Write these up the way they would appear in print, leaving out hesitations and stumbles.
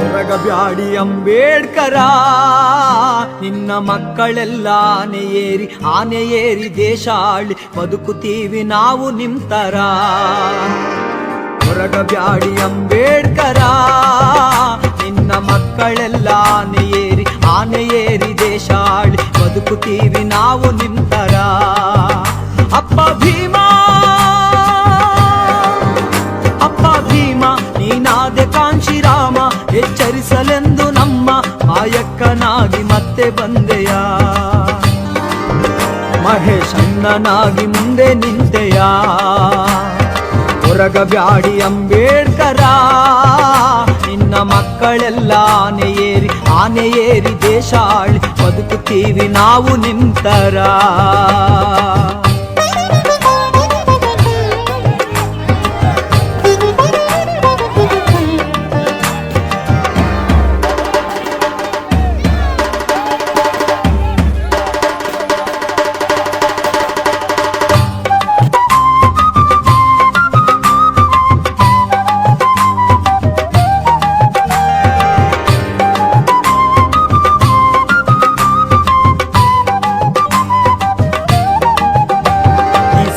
ಹೊರಗಬ್ಯಾಡಿ ಅಂಬೇಡ್ಕರ, ನಿನ್ನ ಮಕ್ಕಳೆಲ್ಲ ಆನೆ ಏರಿ ದೇಶ ಆಳಿ ಬದುಕುತ್ತೀವಿ ನಾವು ನಿಮ್ತರ. ಹೊರಗಬ್ಯಾಡಿ ಅಂಬೇಡ್ಕರ, ನಿನ್ನ ಮಕ್ಕಳೆಲ್ಲ ಆನೆ ಏರಿ ದೇಶ ಆಳಿ ಬದುಕುತ್ತೀವಿ ನಾವು ನಿಮ್ತರ. ಅಪ್ಪ ಭೀಮಾ, ಅಪ್ಪ ಭೀಮ ನೀನಾದೆ ಕಾಂಶಿರಾಮ, ಎಚ್ಚರಿಸಲೆಂದು ನಮ್ಮ ಮಾಯಕ್ಕನಾಗಿ ಮತ್ತೆ ಬಂದೆಯ. ಮಹೇಶಣ್ಣನಾಗಿ ಮುಂದೆ ನಿಂತೆಯ. ಹೊರಗಬ್ಯಾಡಿ ಅಂಬೇಡ್ಕರ, ನಿನ್ನ ಮಕ್ಕಳೆಲ್ಲ ಆನೆ ಏರಿ ದೇಶ ಆಳಿ ಬದುಕುತ್ತೀವಿ ನಾವು ನಿಂತರ.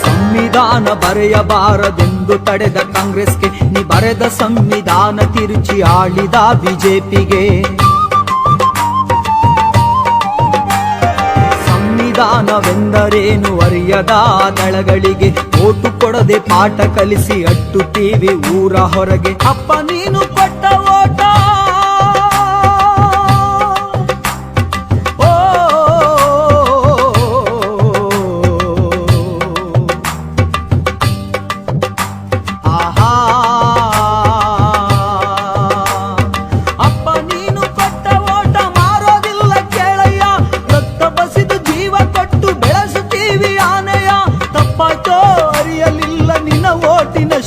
ಸಂವಿಧಾನ ಬರೆಯಬಾರದೆಂದು ತಡೆದ ಕಾಂಗ್ರೆಸ್ಗೆ, ನೀ ಬರೆದ ಸಂವಿಧಾನ ತಿರುಚಿ ಆಳಿದ ಬಿಜೆಪಿಗೆ. ಸಂವಿಧಾನವೆಂದರೇನು ಅರಿಯದ ದಳಗಳಿಗೆ ಓಟು ಕೊಡದೆ ಪಾಠ ಕಲಿಸಿ ಅಟ್ಟುತ್ತೀವಿ ಊರ ಹೊರಗೆ. ಅಪ್ಪ ನೀನು ಕೊಟ್ಟ ಓಟ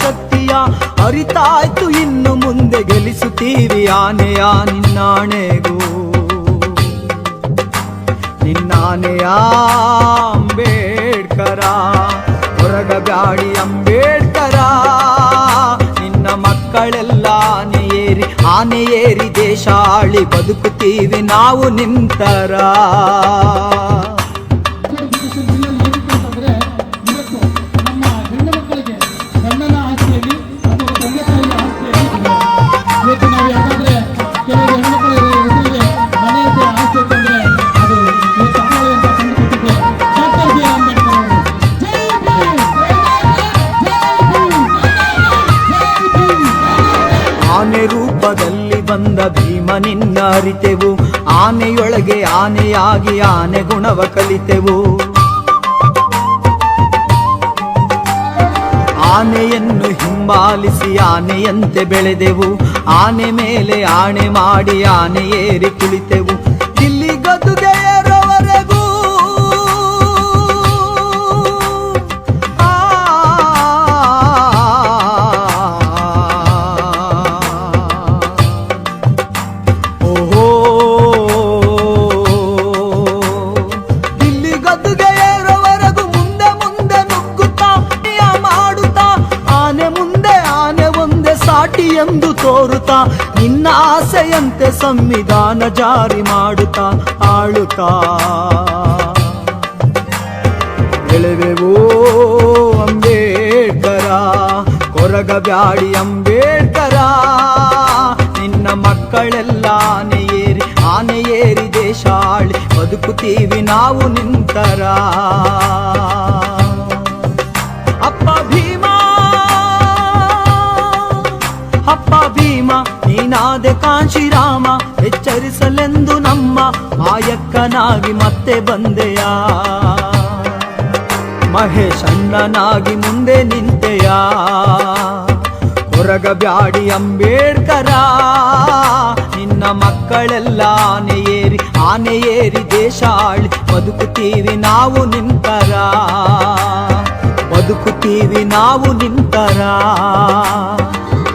ಶಕ್ತಿಯ ಅರಿತಾಯ್ತು, ಇನ್ನು ಮುಂದೆ ಗೆಲ್ಲಿಸುತ್ತೀವಿ ಆನೆಯ. ನಿನ್ನಾಣೆಗೂ ನಿನ್ನಾನೆಯ ಅಂಬೇಡ್ಕರ. ಹೊರಗಬ್ಯಾಡಿ ಅಂಬೇಡ್ಕರ, ನಿನ್ನ ಮಕ್ಕಳೆಲ್ಲ ಆನೆ ಏರಿ ದೇಶ ಆಳಿ ಬದುಕುತ್ತೀವಿ ನಾವು ನಿಂತರ. ಆನೆ ರೂಪದಲ್ಲಿ ಬಂದ ಭೀಮ ನಿನ್ನ ಅರಿತೆವು, ಆನೆಯೊಳಗೆ ಆನೆಯಾಗಿ ಆನೆ ಗುಣವ ಕಲಿತೆವು. ಆನೆಯನ್ನು ಹಿಂಬಾಲಿಸಿ ಆನೆಯಂತೆ ಬೆಳೆದೆವು, ಆನೆ ಮೇಲೆ ಆಣೆ ಮಾಡಿ ಆನೆ ಏರಿ ಕುಳಿತೆವು. ಇಲ್ಲಿ ಗದ್ದುಗೆಯರವರೆಗೂ ಎಂದು ತೋರುತ್ತಾ ನಿನ್ನ ಆಸೆಯಂತೆ ಸಂವಿಧಾನ ಜಾರಿ ಮಾಡುತ್ತಾ ಆಳುತ್ತಾ ಎಳೆವೆವೋ ಅಂಬೇಡ್ಕರ. ಹೊರಗಬ್ಯಾಡಿ ಅಂಬೇಡ್ಕರ, ನಿನ್ನ ಮಕ್ಕಳೆಲ್ಲ ಆನೆ ಏರಿ ದೇಶ ಆಳಿ ಬದುಕುತ್ತೀವಿ ನಾವು ನಿಂತರ. ಅಪ್ಪ ಭೀಮಾ, ಅಪ್ಪ ಭೀಮ ನೀನಾದೆ ಕಾಂಶಿರಾಮ, ಎಚ್ಚರಿಸಲೆಂದು ನಮ್ಮ ಮಾಯಕ್ಕನಾಗಿ ಮತ್ತೆ ಬಂದೆಯ. ಮಹೇಶಣ್ಣನಾಗಿ ಮುಂದೆ ನಿಂತೆಯ. ಹೊರಗಬ್ಯಾಡಿ ಅಂಬೇಡ್ಕರ, ನಿನ್ನ ಮಕ್ಕಳೆಲ್ಲ ಆನೆ ಏರಿ ದೇಶ ಆಳಿ ಬದುಕುತ್ತೀವಿ ನಾವು ನಿಂತರ. ಬದುಕುತ್ತೀವಿ ನಾವು ನಿಂತರ.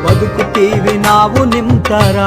ಬದುಕುತ್ತೀವಿ ನಾವು ನಿಮ್ತರ.